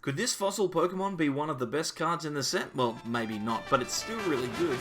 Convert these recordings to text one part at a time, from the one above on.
Could this fossil Pokemon be one of the best cards in the set? Well, maybe not, but it's still really good.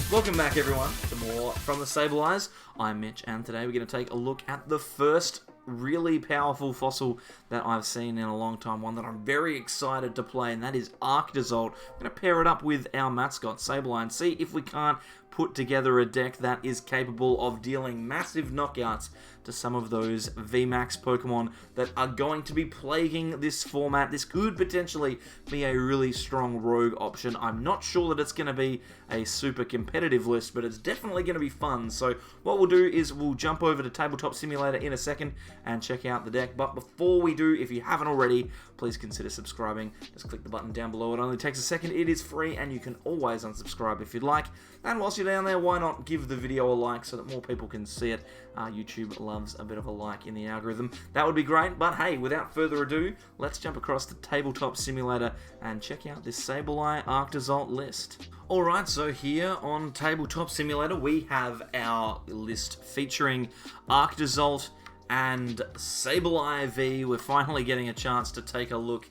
Welcome back, everyone, to more from the Sableyes. I'm Mitch, and today we're going to take a look at the first really powerful fossil that I've seen in a long time, one that I'm very excited to play, and that is Arctozolt. I'm going to pair it up with our mascot, Sableye, and see if we can't put together a deck that is capable of dealing massive knockouts to some of those VMAX Pokemon that are going to be plaguing this format. This could potentially be a really strong rogue option. I'm not sure that it's going to be a super competitive list, but it's definitely going to be fun. So what we'll do is we'll jump over to Tabletop Simulator in a second and check out the deck. But before we do, if you haven't already, please consider subscribing. Just click the button down below. It only takes a second. It is free, and you can always unsubscribe if you'd like. And whilst you're down there, why not give the video a like so that more people can see it? YouTube loves a bit of a like in the algorithm. That would be great, but hey, without further ado, let's jump across to Tabletop Simulator and check out this Sableye Arctozolt list. Alright, so here on Tabletop Simulator, we have our list featuring Arctozolt and Sableye V. We're finally getting a chance to take a look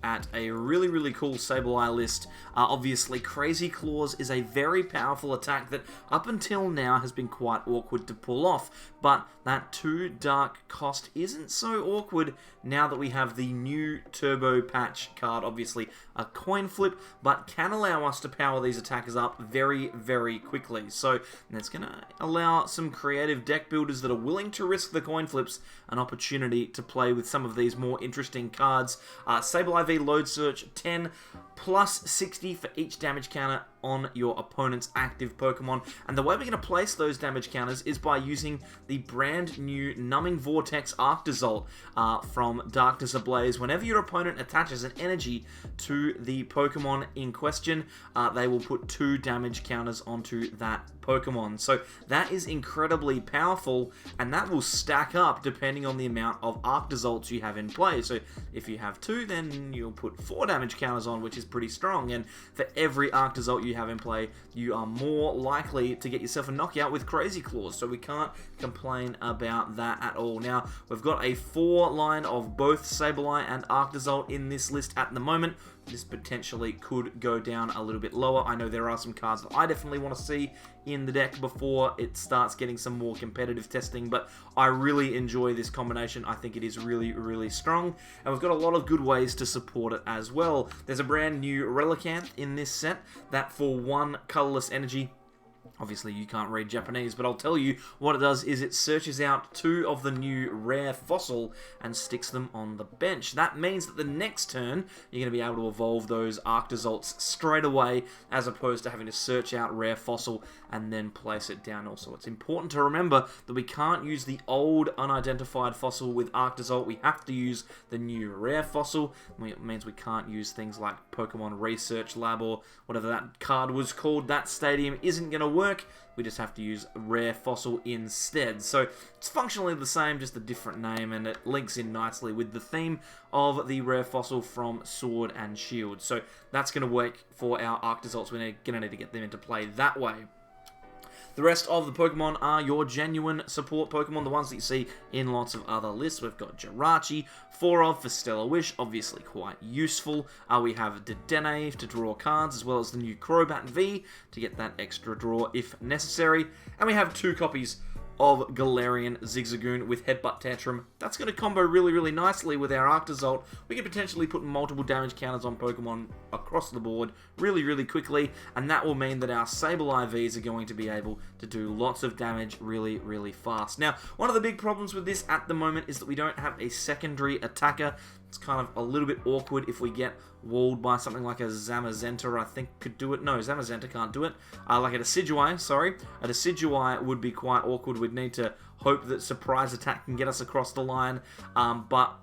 at a really cool Sableye list. Obviously, Crazy Claws is a very powerful attack that up until now has been quite awkward to pull off, but that 2 dark cost isn't so awkward now that we have the new Turbo Patch card. Obviously a coin flip, but can allow us to power these attackers up very quickly. So that's going to allow some creative deck builders that are willing to risk the coin flips an opportunity to play with some of these more interesting cards. Sableye V Load Search 10 plus 60 for each damage counter on your opponent's active Pokemon. And the way we're going to place those damage counters is by using the brand new Numbing Vortex Arctozolt from Darkness Ablaze. Whenever your opponent attaches an energy to the Pokemon in question, they will put 2 damage counters onto that Pokemon. So that is incredibly powerful, and that will stack up depending on the amount of Arctozolts you have in play. So if you have 2, then you'll put 4 damage counters on, which is pretty strong. And for every Arctozolt you have in play, you are more likely to get yourself a knockout with Crazy Claws. So we can't complain about that at all. Now, we've got a 4 line of both Sableye and Arctozolt in this list at the moment. This potentially could go down a little bit lower. I know there are some cards that I definitely want to see in the deck before it starts getting some more competitive testing, but I really enjoy this combination. I think it is really strong, and we've got a lot of good ways to support it as well. There's a brand new Relicanth in this set that for 1 colorless energy. Obviously, you can't read Japanese, but I'll tell you what it does is it searches out 2 of the new rare fossil and sticks them on the bench. That means that the next turn, you're going to be able to evolve those Arctozolts straight away, as opposed to having to search out rare fossil and then place it down. Also, it's important to remember that we can't use the old unidentified fossil with Arctozolt. We have to use the new rare fossil. It means we can't use things like Pokemon Research Lab or whatever that card was called. That stadium isn't going to work. We just have to use rare fossil instead. So it's functionally the same, just a different name, and it links in nicely with the theme of the rare fossil from Sword and Shield. So that's going to work for our Arctozolts. We're going to need to get them into play that way. The rest of the Pokemon are your genuine support Pokemon, the ones that you see in lots of other lists. We've got Jirachi, 4 of for Stellar Wish, obviously quite useful. We have Dedenne to draw cards, as well as the new Crobat V to get that extra draw if necessary. And we have 2 copies of Galarian Zigzagoon with Headbutt Tantrum. That's going to combo really nicely with our Arctozolt. We can potentially put multiple damage counters on Pokemon across the board really quickly, and that will mean that our Sableye Vs are going to be able to do lots of damage really fast. Now, one of the big problems with this at the moment is that we don't have a secondary attacker. It's kind of a little bit awkward if we get walled by something like a Zamazenta, I think could do it. No, Zamazenta can't do it. Like a Decidueye, sorry. A Decidueye would be quite awkward. We'd need to hope that Surprise Attack can get us across the line. But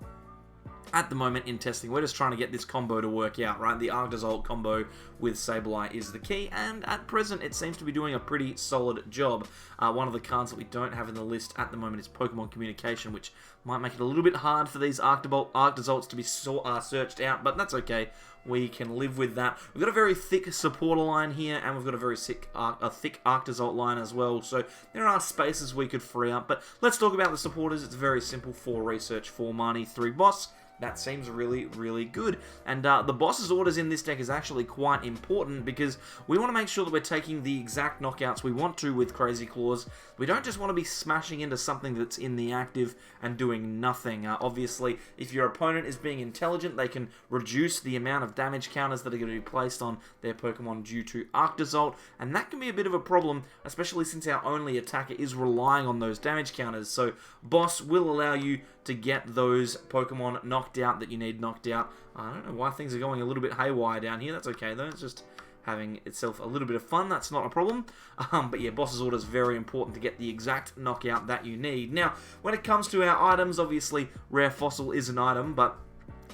at the moment in testing, we're just trying to get this combo to work out, right? The Arctozolt combo with Sableye is the key, and at present, it seems to be doing a pretty solid job. One of the cards that we don't have in the list at the moment is Pokemon Communication, which might make it a little bit hard for these Arctozolts to be searched out, but that's okay. We can live with that. We've got a very thick supporter line here, and we've got a very thick Arctozolt line as well, so there are spaces we could free up, but let's talk about the supporters. It's very simple: 4 research, 4 money, 3 boss. That seems really, really good. And the boss's orders in this deck is actually quite important because we want to make sure that we're taking the exact knockouts we want to with Crazy Claws. We don't just want to be smashing into something that's in the active and doing nothing. Obviously, if your opponent is being intelligent, they can reduce the amount of damage counters that are going to be placed on their Pokemon due to Arctozolt, and that can be a bit of a problem, especially since our only attacker is relying on those damage counters. So boss will allow you to get those Pokemon knocked out that you need knocked out. I don't know why things are going a little bit haywire down here. That's okay though. It's just having itself a little bit of fun. That's not a problem. But yeah, boss's order is very important to get the exact knockout that you need. Now, when it comes to our items, obviously Rare Fossil is an item, but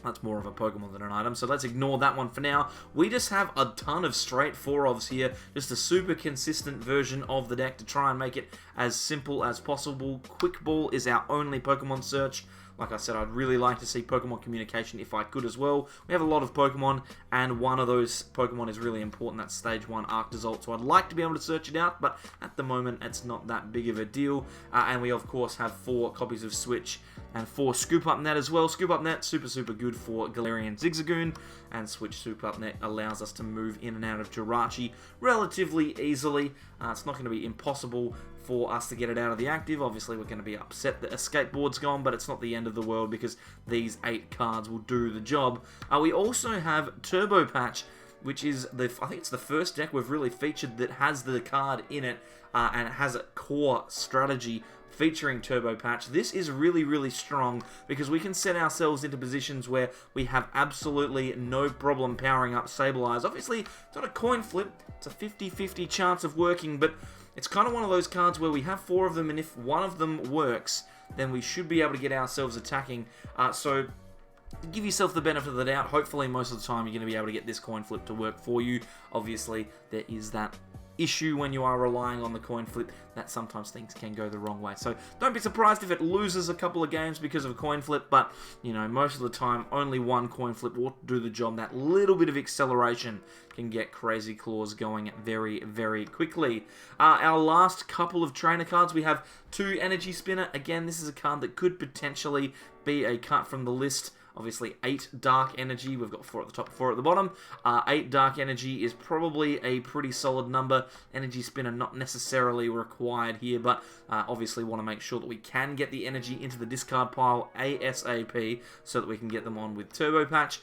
that's more of a Pokemon than an item, so let's ignore that one for now. We just have a ton of straight 4-ofs here, just a super consistent version of the deck to try and make it as simple as possible. Quick Ball is our only Pokemon search. Like I said, I'd really like to see Pokemon Communication if I could as well. We have a lot of Pokemon, and one of those Pokemon is really important. That's Stage 1 Arctozolt, so I'd like to be able to search it out, but at the moment, it's not that big of a deal. And we, of course, have 4 copies of Switch and 4 Scoop Up Net as well. Scoop Up Net, super, super good for Galarian Zigzagoon, and Switch Scoop Up Net allows us to move in and out of Jirachi relatively easily. It's not going to be impossible for us to get it out of the active. Obviously, we're going to be upset that Escape Board's gone, but it's not the end of the world because these 8 cards will do the job. We also have Turbo Patch, which is, I think it's the first deck we've really featured that has the card in it, and it has a core strategy featuring Turbo Patch. This is really, really strong because we can set ourselves into positions where we have absolutely no problem powering up Sableyes. Obviously, it's not a coin flip. It's a 50-50 chance of working, but it's kind of one of those cards where we have 4 of them, and if one of them works, then we should be able to get ourselves attacking. So give yourself the benefit of the doubt. Hopefully, most of the time, you're going to be able to get this coin flip to work for you. Obviously, there is that issue when you are relying on the coin flip that sometimes things can go the wrong way. So don't be surprised if it loses a couple of games because of a coin flip, but you know, most of the time only one coin flip will do the job. That little bit of acceleration can get Crazy Claws going very, very quickly. Our last couple of trainer cards, we have 2 Energy Spinner. Again, this is a card that could potentially be a cut from the list. Obviously, 8 Dark Energy. We've got 4 at the top, 4 at the bottom. 8 Dark Energy is probably a pretty solid number. Energy Spinner not necessarily required here, but obviously want to make sure that we can get the energy into the discard pile ASAP so that we can get them on with Turbo Patch.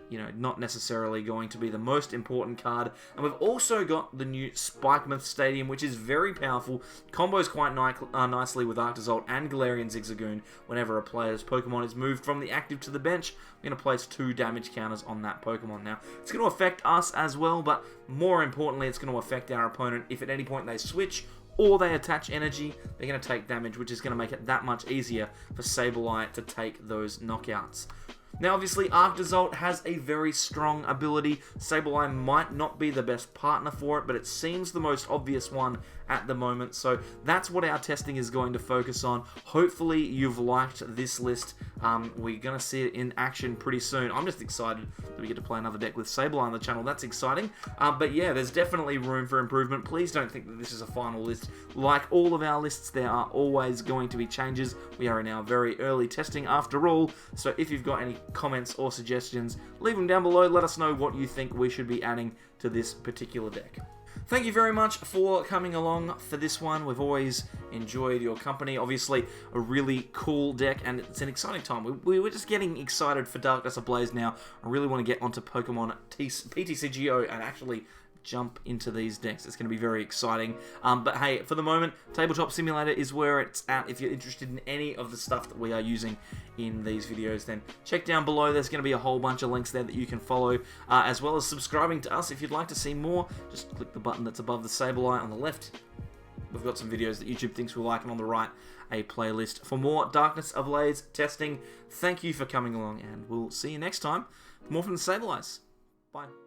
You know, not necessarily going to be the most important card. And we've also got the new Spikemouth Stadium, which is very powerful. Combos quite nicely with Arctozolt and Galarian Zigzagoon. Whenever a player's Pokemon is moved from the active to the bench, we're going to place 2 damage counters on that Pokemon. Now, it's going to affect us as well, but more importantly, it's going to affect our opponent. If at any point they switch or they attach energy, they're going to take damage, which is going to make it that much easier for Sableye to take those knockouts. Now, obviously, Arctozolt has a very strong ability. Sableye might not be the best partner for it, but it seems the most obvious one at the moment. So that's what our testing is going to focus on. Hopefully, you've liked this list. We're going to see it in action pretty soon. I'm just excited that we get to play another deck with Sableye on the channel. That's exciting. But yeah, there's definitely room for improvement. Please don't think that this is a final list. Like all of our lists, there are always going to be changes. We are in our very early testing after all. So if you've got any comments or suggestions, leave them down below. Let us know what you think we should be adding to this particular deck. Thank you very much for coming along for this one. We've always enjoyed your company. Obviously, a really cool deck, and it's an exciting time. We were just getting excited for Darkness Ablaze now. I really want to get onto Pokemon PTCGO and actually jump into these decks. It's going to be very exciting. But hey, for the moment, Tabletop Simulator is where it's at. If you're interested in any of the stuff that we are using in these videos, then check down below. There's going to be a whole bunch of links there that you can follow, as well as subscribing to us. If you'd like to see more, just click the button that's above the Sableye on the left. we've got some videos that YouTube thinks we'll like, and on the right, a playlist for more Darkness Ablaze testing. Thank you for coming along, and we'll see you next time for more from the Sableyes. Bye.